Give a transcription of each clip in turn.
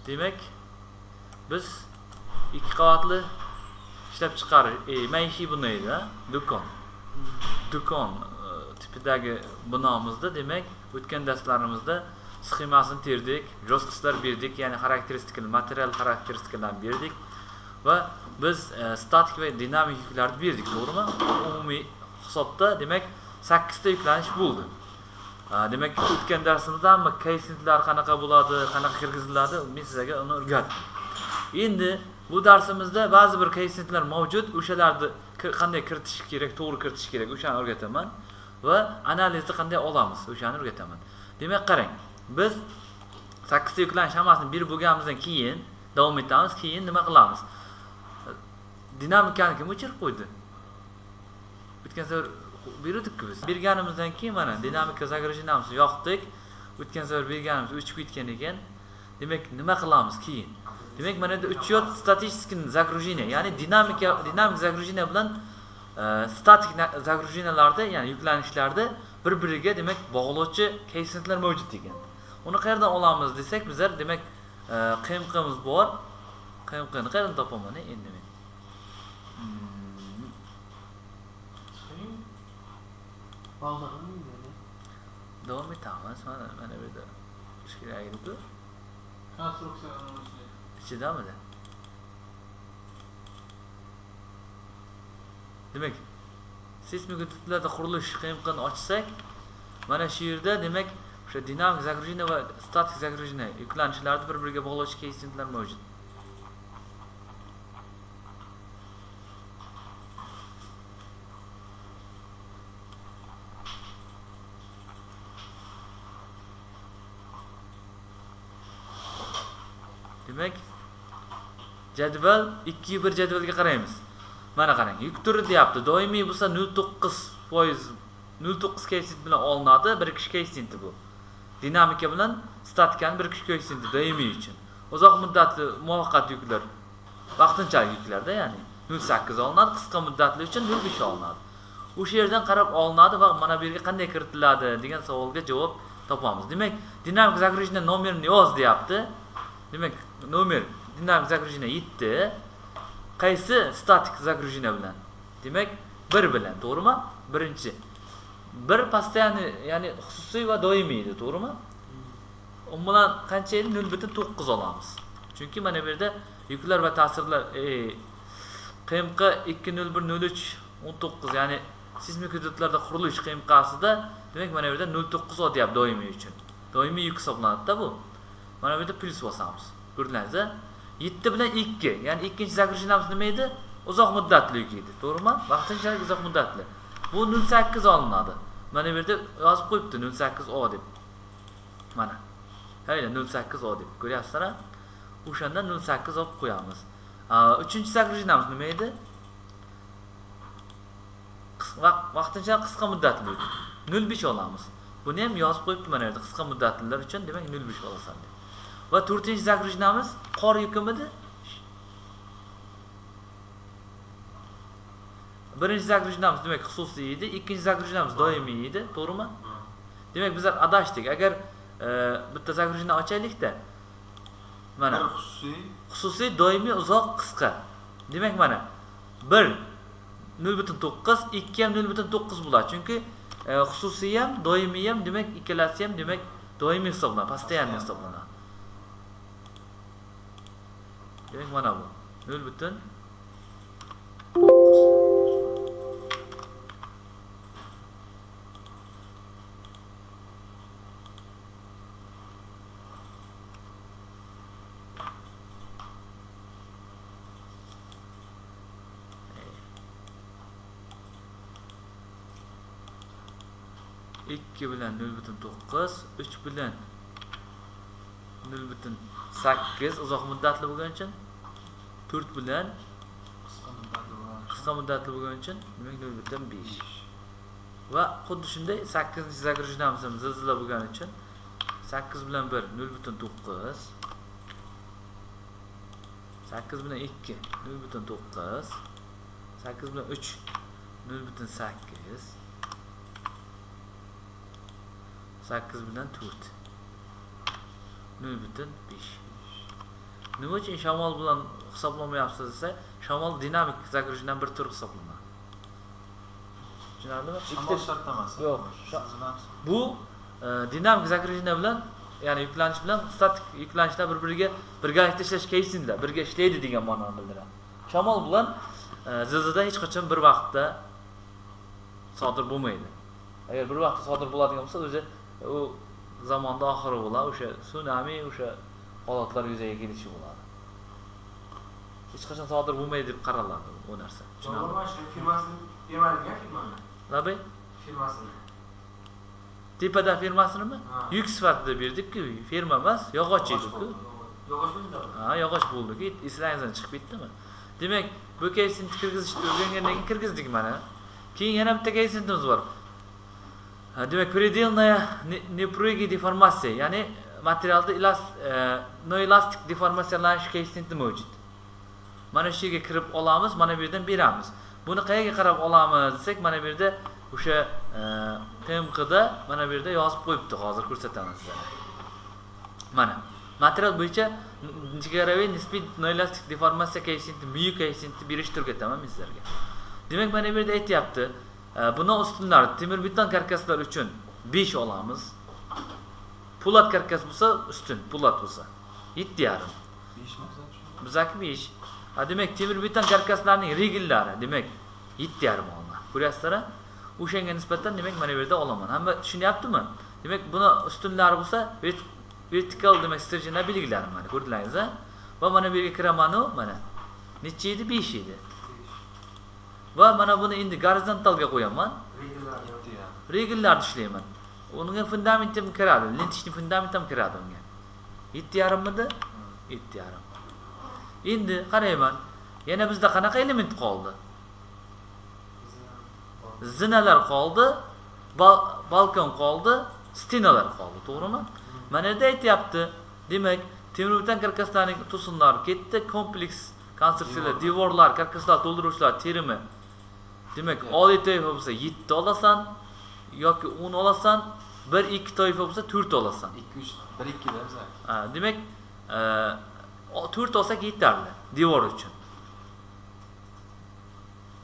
Demek biz ikki qavatli ishlab chiqarish, maishiy bino edi, do'kon tipidagi binomizda demak o'tgan darslarimizda sxemasini terdik, josqislar berdik, ya'ni xarakteristikalar, material xarakteristikalarni berdik va biz statik va dinamik yuklarni berdik, to'g'rimi? Umumiy hisobda demak 8 ta yuklanish bo'ldi. Demak o'tgan darsimizda hamma keysintlar qanaqa bo'ladi, qanaqa kirgiziladi, men sizlarga uni o'rgatdim. Endi bu darsimizda ba'zi bir keysintlar mavjud, o'shalarni qanday kiritish kerak, to'g'ri kiritish kerak, o'shani o'rgataman va analizni qanday olamiz, o'shani o'rgataman. Demak, qarang, biz 8 ta yuklanish hammasini berib bo'lganimizdan keyin davom etamiz, keyin nima qilamiz? Dinamikani kim o'chirib qo'ydi? O'tgan safar berdik-ku biz. Berganimizdan keyin mana dinamika загруженamizni yoqdik. O'tgan safar berganimiz o'chib ketgan ekan. Demak, nima qilamiz keyin? Demak, mana bu uchyot statik загружение, ya'ni dinamik загружение bilan statik загруженияларда, ya'ni yuklanishlarda bir-biriga demak bog'lovchi keysintlar mavjud ekan. Uni qayerdan olamiz desak, bizlar demak qiyinqimiz bor. Qiyinqini qayerdan topaman endi men? Davom etamiz. Mana bu yerda kerak edi-ku. Konstruksiya ichidamidi? Demak, seysmik hududlarda qurilish qiyinqini ochsak, mana shu yerda demak o'sha dinamik загружение va statik загружение yuklanishlarni bir-biriga bog'lovchi keysintlar mavjud. Demak, jadval 2-1 jadvalga qaraymiz. Mana qarang, yuk turi deyapti. Doimiy bo'lsa 0.9%, 0.9 koeffitsient bilan olinadi, bir kishi koeffitsiyenti bu. Dinamika bilan statikani bir kishi koeffitsiyenti doimiy uchun. Uzoq muddatli muvaqqat yuklar, vaqtinchalik yuklarda, ya'ni 0.8 olinadi, qisqa muddatli uchun 0.5 olinadi. O'sha yerdan qarab olinadi va mana bu yerga qanday kiritiladi degan savolga javob topamiz. Demak, dinamik загружение nomerini yoz deyapti. Demak, nomer dinamik загружение 7, qaysi statik загружение bilan? Demak, 1 bilan, to'g'rimi? Birinchi. 1 постоянный, ya'ni xususiy va doimiy edi, to'g'rimi? Umuman qancha edi? 0.9 olamiz. Chunki mana bu yerda yuklar va ta'sirlar qiyinqi 2.01.03.19, ya'ni seysmik hududlarda qurilish qiyinqasida demak mana bu yerda 0.9 olyapti doimiy uchun. Doimiy yuk hisoblanadi-da bu. Mana bu yerda plus bosamiz. Ko'rdingizmi? 7 bilan 2, ya'ni ikkinchi загружениemiz nima edi? Uzoq muddatli yuk edi, to'g'rimi? Vaqtinchalik uzoq muddatli. Bu 0.8 olinadi. Mana bu yerda yozib qo'yibdi 0.8O deb. Mana. Hayla 0.8O deb. Ko'ryapsizlar? O'shandan 0.8 olib qo'yamiz. Uchinchi загружениemiz nima edi? Vaqtinchalik qisqa muddatli yuk. 0.5 olamiz. Buni ham yozib qo'yibdi mana yerda qisqa muddatlilar uchun, demak 0.5 olasan deb. Va 4-chi загружениemiz qor yukimidi? Birinchi загружениemiz demak xususiy edi, ikkinchi загружениemiz doimiy edi, to'g'rimi? Demak bizlar adashdik. Agar bitta загружение ochaylik-da. Mana xususiy, doimiy, uzoq, qisqa. Demak mana 1 0.9, 2 ham 0.9 bo'ladi. Chunki xususiy ham, doimiy ham demak ikkalasi ham demak doimiy hisoblanadi, постоянный hisoblanadi. Demak mana bu 0.9. İki bilan 0.9, 3 bilan 0.8 uzoq muddatli bo'lgani uchun, 4 bilan qisqa muddatli bo'lgani uchun demak 0.5. Va xuddi shunday 8-загружениemiz ham zilzila bo'lgani uchun 8 bilan 1 0.9, 8 bilan 2 0.9, 8 bilan 3 0.8, 8 bilan 4 0.5. Nima uchun shamol bilan hisoblamayapsiz desa, shamol dinamik zagrujdan bir tur hisoblanadi. Tushunarlimi? Shamol shart emas. Yo'q. Bu dinamik zagrujdan bilan, ya'ni yuklanish bilan statik yuklanishlar bir-biriga birgalikda ishlash keysinglar, birga ishlaydi degan ma'noni bildiradi. Shamol bilan zilzila hech qachon bir vaqtda sodir bo'lmaydi. Agar bir vaqtda sodir bo'ladigan bo'lsa, o'zi u zamonda oxiri bo'ladi, o'sha tsunami, o'sha holatlar yuzaga kelishi bo'ladi. Hech qachon sodir bo'lmaydi deb qaraladi u narsa. Tushunarlimi? Shu firmasini bermadingiz firmani. Labay? Firmasini. Tepada firmasinimi? Yuk sifatida berdik-ku, firma emas, yog'och edi-ku. Yog'och bo'ldi. Ha, yog'och bo'ldi-ku, eslangizdan chiqib ketdimi? Demak, bu keysini kirgizishni o'rgangandan keyin kirgizdik mana. Keyin yana bitta keysimiz bor. Demak, predelная непругая деформация, ya'ni materialda noelastik deformatsiyalanish keysini mavjud. Mana shu yerga kirib olamiz, mana bu yerdan beramiz. Buni qayerga qarab olamiz desak, mana bu yerda o'sha TMQda mana bu yerda yozib qo'yibdi, hozir ko'rsataman sizlarga. Mana material bo'yicha chegaraviy nisbiy noelastik deformatsiya koeffitsiyenti mu koeffitsiyenti berishni o'rgataman men sizlarga. Demak, mana bu yerda aytyapti, buni ustunlari temir beton karkaslar uchun 5 olamiz. Po'lat karkas bo'lsa ustun, po'lat bo'lsa 7,5. 5 bo'lsa shu. Bizaki 5. Demak, temir beton karkaslarning regillari, demak 7,5 olinadi. Ko'ryapsizlar? O'shanga nisbatan demak mana bu yerda olaman. Hamma tushunyaptimi? Demak, buni ustunlari bo'lsa vertikal demak stерженьlar belgilari mana ko'rdinglarsiz a? Va mana bu yerga kiraman-u, mana. Necha edi? 5 edi. Va mana buni endi gorizontalga qo'yaman. Regillarni ishlayman. Unga fundament ham kiradi, lentishning fundamenti ham kiradi unga. 7,5 midi? 7,5. Endi qarayman. Yana bizda qanaqa element qoldi? Zinalar qoldi, balkon qoldi, stenalar qoldi, to'g'rimi? Mana yerda aytyapti. Demak, temir beton karkaslarning to'sinlari ketdi, kompleks konstruksiyalar, devorlar, karkaslar to'ldiruvchilar terimi. Demak, oliy toifa bo'lsa 7 olasan yoki 10 olasan, 1-2 toifa bo'lsa 4 olasan. 2-3, 1-2 da bizlar. Demak, 4 olsak yetarli devor uchun.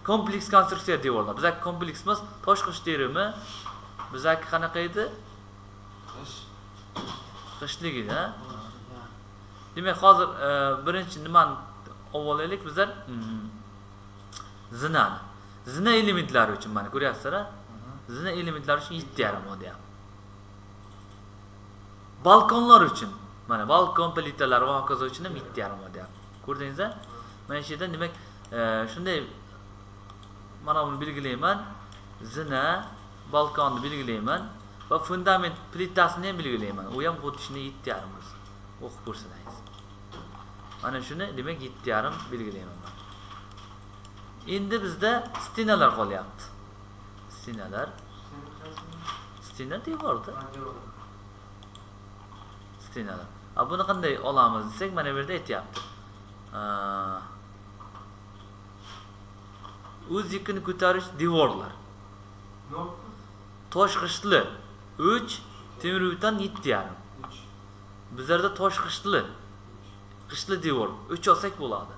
Kompleks konstruksiya devorlar. Bizak kompleksimiz toshqish terimi. Bizak qanaqa edi? Qishlik edi, ha? Demak, hozir birinchi nimani olaylik bizlar? Zinani. Zina elementlari uchun mana ko'ryapsizlar-a? Zina elementlari uchun 7,5 deyapti. Balkonlar uchun, mana balkon plitalari va hokazo uchun ham 7,5 deyapti. Ko'rdingizmi? Mana shu yerda demak, shunday mana buni belgilayman. Zina balkonni belgilayman va fundament plitasini ham belgilayman. U ham xuddi shuni 7,5 o'qib ko'rsangiz. Mana shuni demak 7,5 belgilayman. Endi bizda stenalar qolyapti. Stenalar. Stena devorda. Stenalar. Buni qanday olamiz desak, mana bu yerda aytyapti. O'z yukini ko'tarish devorlar. Tosh g'ishtli 3, temir beton 7,5. Bizlarda tosh g'ishtli devor 3 olsak bo'ladi.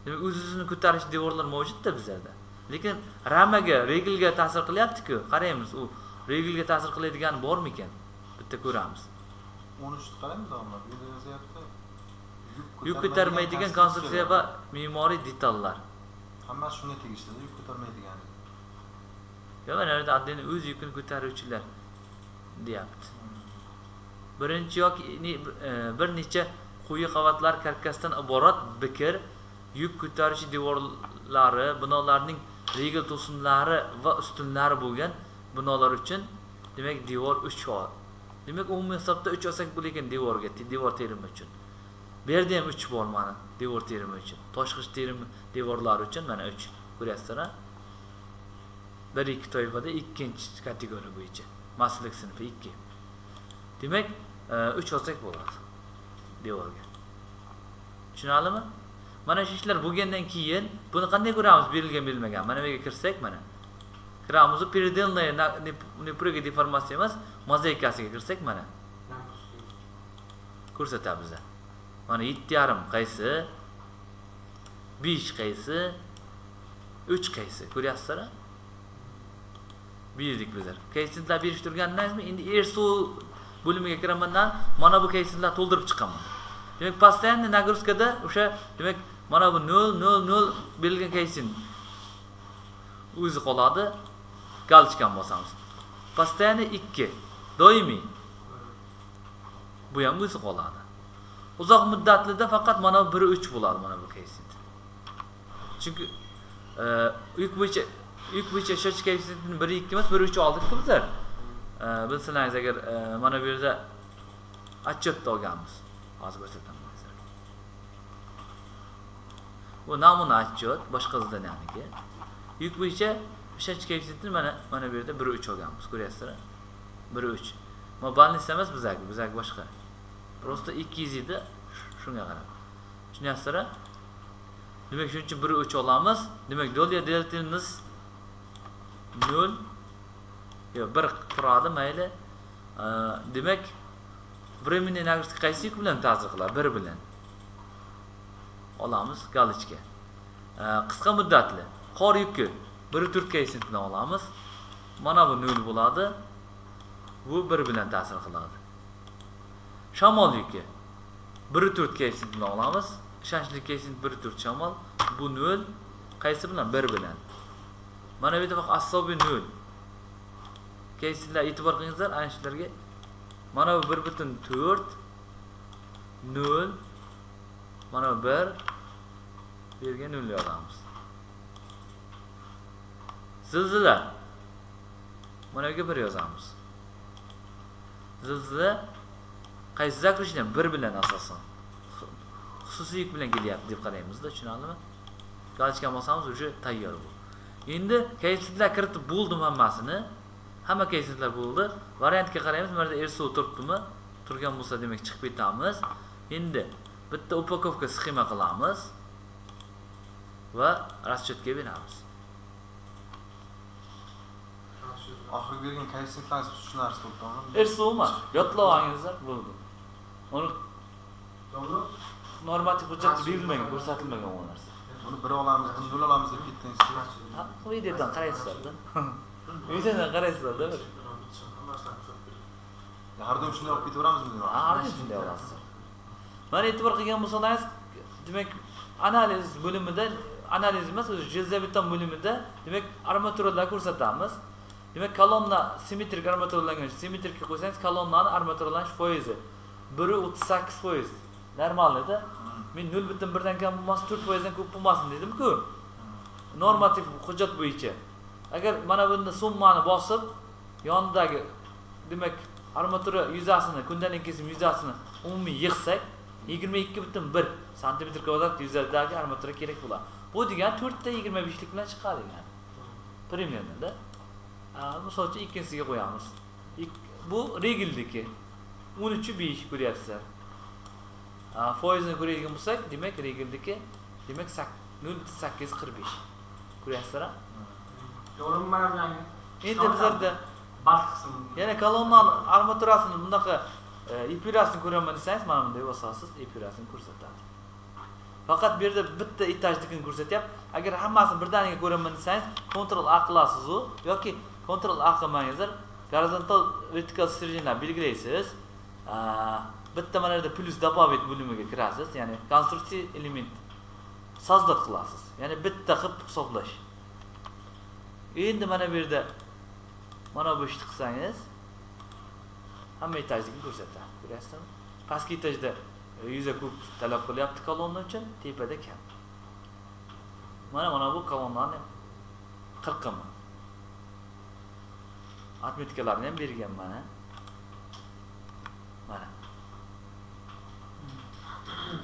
Demak, o'z-o'zini ko'tarish devorlar mavjudda bizlarda. Lekin ramaga, regelga ta'sir qilyapti-ku. Qaraymiz, u regelga ta'sir qiladigan bormi ekan? Bitta ko'ramiz. 13 qaraymiz odamlar. Bu yerda yozyapti. Yuk ko'tarmaydigan konstruksiya va me'moriy detallar. Hammasi shunga tegishli, yuk ko'tarmaydigan. Mana yerda addini o'z yukini ko'taruvchilar deyapti. Birinchi yoki bir necha quyi qavatlar karkasdan iborat bikir yuk ko'tarish devorlari, binolarning regel to'sinlari va ustunlari bo'lgan binolar uchun demak devor 3 ol. Demak, umumiy hisobda 3 olsak bo'lar devorga, devor terimi uchun. Bu yerda ham 3 bor mana devor terimi uchun. Toshqish terimi devorlari uchun mana 3. Ko'ryapsizlar-a? 1-2 toifada ikkinchi kategoriya bo'yicha. Maslik sinfi 2. Demak, 3 olsak bo'ladi devorga. Tushunarlimi? Mana shu ishlar bo'lgandan keyin buni qanday ko'ramiz, berilgan berilmagan? Mana bu yerga kirsak mana. Kiramiz, переделная непругая deformatsiya emas, mozaikasiga kirsak mana. Ko'rsatadi bizga. Mana 7,5 qaysi? 5 qaysi? 3 qaysi? Ko'ryapsizlar? Bildik bizlar. Koeffitsiyentlar berish turganingizmi? Endi ersu bo'limiga kiramandan mana bu koeffitsiyentlar to'ldirib chiqaman. Demak, постоянный нагрузкада o'sha demak mana bu 0 0 0 berilgan koeffitsiyent o'zi qoladi. Galchkan bosamiz. Постоянный 2 doimiy. Bu ham o'zi qoladi. Uzoq muddatlida faqat mana 1-3 bo'ladi mana bu koeffitsiyent. Chunki yuk bo'yicha ishlash koeffitsiyentini 1-2 emas 1-3 oldik-ku bizlar. Bilsangiz agar mana bu yerda отчетda olganmiz. Hozir ko'rsataman sizlarga. Bu namuna отчет boshqa zadanyaniki. Yuk bo'yicha ishlash koeffitsiyentini mana bu yerda 1-3 olganmiz. Ko'ryapsizlar? 1-3. Mana balans emas bizaki boshqa. Просто 200 edi shunga qarab. Tushunyapsizlar? Demak, shuning uchun 1-3 olamiz. Demak, dolya deltamiz 0 yo'q 1 turadi, mayli. Demak, временный нагрузка qaysi yuk bilan ta'sir qiladi? 1 bilan. Olamiz galichka. Qisqa muddatli qor yuki 1/4 koeffitsiyent bilan olamiz. Mana bu 0 bo'ladi. Bu 1 bilan ta'sir qiladi. Shamol yuki 1/4 koeffitsiyent bilan olamiz. Ishonchli koeffitsiyent 1/4 shamol. Bu 0 qaysi bilan? 1 bilan. Mana bu yerda faqat assobiy 0. Koeffitsiyentlar e'tibor qilingizlar, ana shularga. Mana bu 1/4 0 mana bu 1 bu yerga 0 yozamiz. Zilzila mana bu yerga 1 yozamiz. Zilzila qaysi zakrishdan 1 bilan asosan xususiy yuk bilan kelyapti deb qaraymiz-da, tushunarlimi? Galchkan bosamiz, o'sha tayyor bu. Endi koeffitsiyentlar kiritib bo'ldim hammasini. Hamma koeffitsiyentlar bo'ldi. Variantga qaraymiz. Mana yerda ersuv turibdimi? Turgan bo'lsa, demak chiqib ketamiz. Endi bitta upakovka sxema qilamiz va расчетga beramiz. Oxirgi bergan koeffitsiyentlarni tushunarsiz to'g'rimi? Ersuvmi? Yodlab olingizlar, bo'ldi. Uni To'g'ri? normativ hujjatda berilmagan, ko'rsatilmagan u narsa. Buni 1 olamiz, 0 olamiz deb ketdingiz. Ha, bu videodan qaraysizlar-da. Videodan qaraysizlar-da. Har doim shunday olib ketaveramizmi deyman? Ha, har doim shunday olasiz. Mana e'tibor qilgan bo'lsangiz, demak, analiz bo'limida, analiz emas, o'zi jelzabeton bo'limida, demak, armaturalar ko'rsatamiz. Demak, kolonna simmetrik armaturalangan, simmetrikga qo'ysangiz, kolonnaning armaturalanish foizi 1.38%. Normal edi. Men 0.1 dan kam bo'lmas, 4% dan ko'p bo'lmasin dedim-ku. Normativ hujjat bo'yicha. Agar mana bunda summani bosib, yonidagi demak, armatura yuzasini, kundalik kesim yuzasini umumiy yig'sak, 22.1 sm kvadrat yuzadagi armatura kerak bo'ladi. Bu degan 4 ta 25 lik bilan chiqadi degan. Примерно-da. Misol uchun ikkinchisiga qo'yamiz. Bu regildiki 13.5 ko'ryapsizlar. Foizini ko'radigan bo'lsak, demak regildiki demak 0.845. Ko'ryapsizlar? To'g'rimi mana bilan? Endi bizlarda balt qismi. yana kolonna armaturasini bunaqa epirasini ko'raman desangiz, mana bunday bosasiz, epirasini ko'rsatadi. Faqat bu yerda bitta etajnikini ko'rsatyapti. Agar hammasini birdaniga ko'raman desangiz, Ctrl A qilasiz yoki Ctrl A qilmangizlar, gorizontal vertikal stерженьlar belgilaysiz. Bitta mana yerda plus добавить bo'limiga kirasiz, ya'ni konstruktiv element sozdot qilasiz. Ya'ni bitta qilib hisoblash. Endi mana bu yerda mana bu ishni qilsangiz, hamma etajlikni ko'rsatadi. Ko'ryapsizmi? Pastki etajda 100 kub talab qilyapti kolonna uchun, tepada kam. Mana bu kolonnani 40 mi? Atmetikalarni ham bergan mana.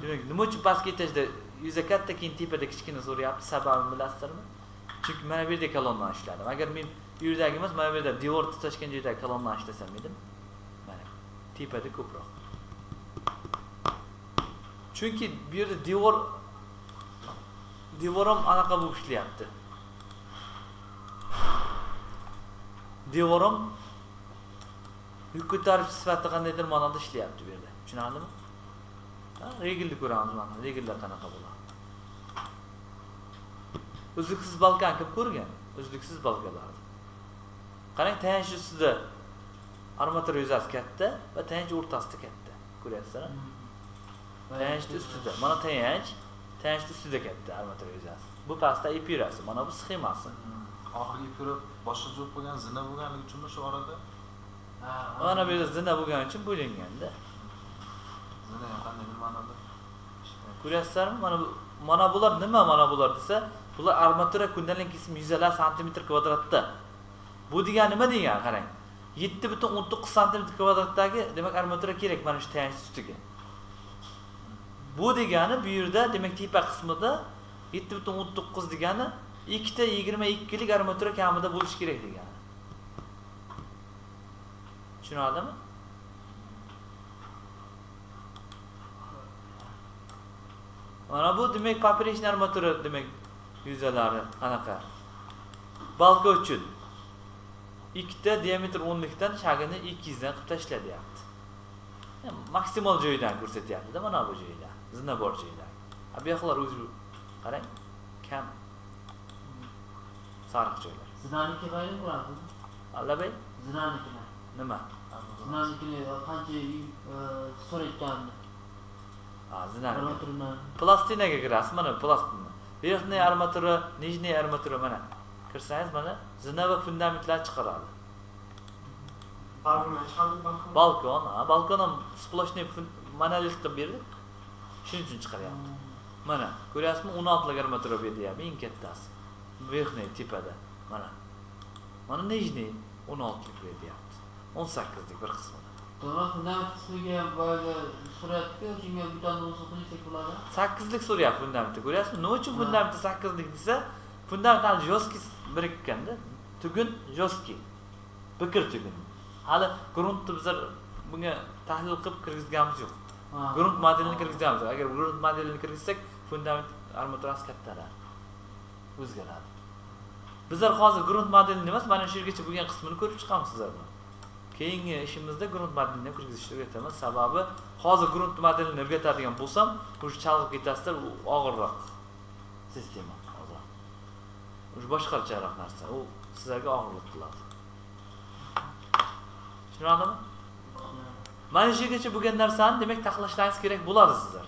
Demak, nima uchun pastki etajda 100 katta, keyin tepada kichkina so'rayapti? Sababini bilasizlarmi? Chunki mana bu yerda kolonna ishladim. Agar men bu yerdagi emas, mana bu yerda devor tutashgan joydagi kolonna ishlasam edim. Mana tepada ko'proq. Chunki bu yerda devorim anaqa bo'lib ishlayapti. Devorim yuk ko'taruvchi sifatida qandaydir ma'noda ishlayapti bu yerda. Tushunarlimi? Regelni ko'ramiz mana. Regellar qanaqa bo'ladi? Uzluksiz balkan kim ko'rgan? Uzluksiz balkalarni. Qarang, tayanch ustida armatura yuzasi katta va tayanch o'rtasida katta. Ko'ryapsizlar? Tayanch ustida. Mana tayanch ustida katta armatura yuzasi. Bu pastda epirasi, mana bu sxemasi. Oxirgi ko'rib boshqa jo'q bo'lgan, zina bo'lganligi uchunmi shu orada? Mana bu yerda zina bo'lgani uchun bo'linganda. Zina ham qanday bir ma'noda? Ko'ryapsizlarmi? Mana bular nima? Mana bular desa, bular armatura kundalik qismi yuzalar santimetr kvadratda. Bu degani nima degani? Qarang. 7,19 santimetr kvadratdagi demak armatura kerak mana shu tayanch ustiga. Bu degani bu yerda demak tepa qismida 7,19 degani 2 ta 22 lik armatura kamida bo'lishi kerak degani. Tushunadimi? Mana bu demak poprechniy armatura demak yuzalari qanaqa? Balka uchun 2 ta diametr 10 likdan shagini 200 dan qilib tashlayapti. Maksimal joydan ko'rsatyapti-da mana bu joyda. Zina bor joylar. Bu yoqlar o'zi qarang, kam sariq joylar. Zinaniki qayerda ko'rasiz? Allabay? Zinanikini. Nima? Zinanikini qancha so'rayotganini. Zinaniki. Armaturani. Plastinaga kirasiz, mana plastina. Verxniy armatura, nijniy armatura mana. Kirsangiz mana zina va fundamentlar chiqaradi. Balkon, balkon ham sploshniy monolit qilib berdik. Shuning uchun chiqaryapti. Mana, ko'ryapsizmi? 16 lik armatura beryapti, eng kattasi. Verxniy tepada. Mana. Mana nijniy 16 lik beryapti. 18 lik bir qismida. To'g'ri, fundament qismiga boyaga suratga shunga butonni o'sib bo'ladi. 8 lik so'rayapti fundamentni. Ko'ryapsizmi? Nima uchun fundamentda 8 lik desa, fundamental jostki birikkanda, tugun jostki. Bikir tugun. Hali gruntni bizlar bunga tahlil qilib kirgizganimiz yo'q. Grunt modelini kirgizamiz. Agar grunt modelini kirgizsak, fundament armaturasi kattaradi. O'zgaradi. Bizlar hozir grunt modelini emas, mana shu yergacha bo'lgan qismini ko'rib chiqamiz sizlar bilan. Keyingi ishimizda grunt modelini o'rgatishni o'rgatamiz. Sababi hozir grunt modelini o'rgatadigan bo'lsam, o'sha chalg'ib ketasizlar, u og'irroq sistema hozir. O'sha boshqacharoq narsa. U sizlarga og'irlik qiladi. Tushunadimi? Mana shu yergacha bo'lgan narsani demak taxlashlaringiz kerak bo'ladi sizlar.